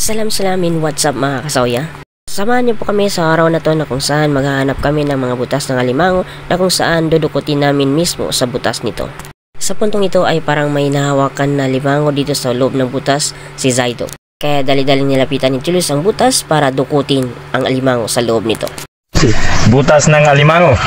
Salamin, what's up mga kasoya? Samahan niyo po kami sa araw na to na kung saan maghahanap kami ng mga butas ng alimango na kung saan dudukutin namin mismo sa butas nito. Sa puntong ito ay parang may nahawakan na limango dito sa loob ng butas si Zaido. Kaya dali-dali nilapitan ni Julius ang butas para dukutin ang alimango sa loob nito. Butas ng alimango.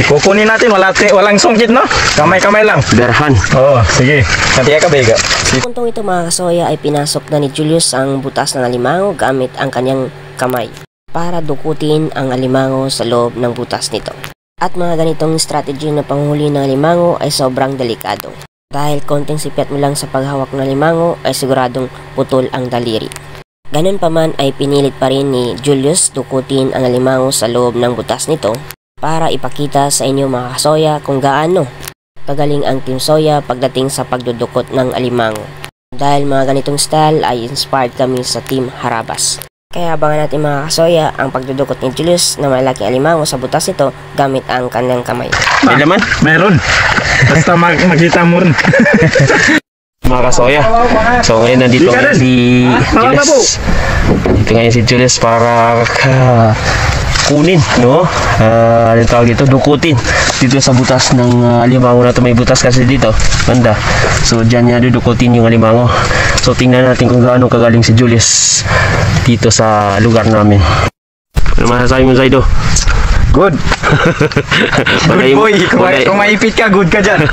Kukunin natin, walang sungkit, no? Kamay-kamay lang. Berhan. Oo, sige. Nanti ka bega. Sa puntong ito mga kasoya ay pinasok na ni Julius ang butas ng alimango gamit ang kanyang kamay para dukutin ang alimango sa loob ng butas nito. At mga ganitong strategy na panghuli ng alimango ay sobrang delikado. Dahil konting sipyat mo lang sa paghawak ng alimango ay siguradong putol ang daliri. Ganun pa man ay pinilit pa rin ni Julius dukutin ang alimango sa loob ng butas nito para ipakita sa inyo mga kasoya kung gaano kagaling ang Team Soya pagdating sa pagdudukot ng alimango. Dahil mga ganitong style ay inspired kami sa Team Harabas. Kaya abangan natin mga kasoya ang pagdudukot ni Julius na malaking alimango sa butas nito gamit ang kanyang kamay. May laman? Meron. Basta makita mo rin. Mga kasoya. So ngayon nandito ngayon si Julius. Dito ngayon si Julius para kunin, no? Anong tawag dito? Dukutin dito sa butas ng alimango na ito. May butas kasi dito, banda. So dyan niya dudukutin yung alimango. So tingnan natin kung gaano kagaling si Julius dito sa lugar namin. Ano masasabi mo, Zaido? Good. Good boy. Kung maipit ka, good ka dyan.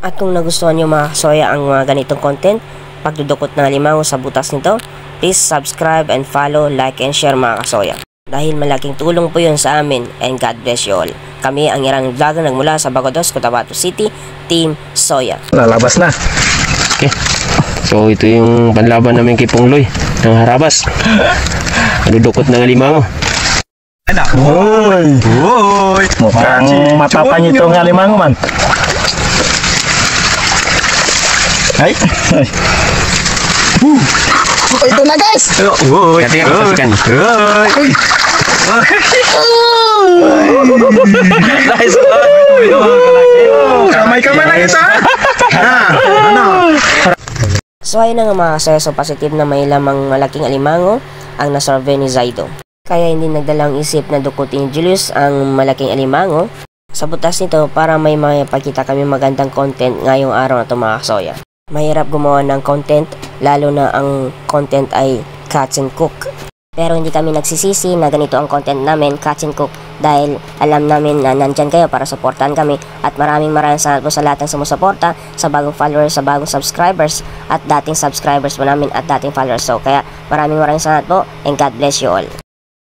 At kung nagustuhan nyo mga kasoya ang mga ganitong content, pagdudukot ng alimango sa butas nito, please subscribe and follow, like and share mga kasoya. Dahil malaking tulong po yun sa amin and God bless you all. Kami ang irang vlogger nagmula sa Bagodos, Cotabato City, Team Soya. Lalabas na. Okay. So ito yung panlaban namin kay Pungloy ng Harabas. Dudukot ng alimango. Anak. Uy. Uy. Mukhang matapang itong alimango man. Ay. Ay. Ito na guys! Uy. Kati ka kapasikan. Uy. Nice. Kamay-kamay lang ito. Ano? So ayun na nga mga kasoya, so positive na may lamang malaking alimango ang nasurvey ni Zaido. Kaya hindi nagdalang isip na dukutin ni Julius ang malaking alimango sa butas nito para may mapakita kami magandang content ngayong araw na ito mga kasoya. Mahirap gumawa ng content, lalo na ang content ay Catch and Cook. Pero hindi kami nagsisisi na ganito ang content namin, Catch and Cook, dahil alam namin na nandyan kayo para supportan kami. At maraming salamat po sa lahat ng sumusuporta, sa bagong followers, sa bagong subscribers, at dating subscribers po namin at dating followers. So kaya maraming salamat po and God bless you all.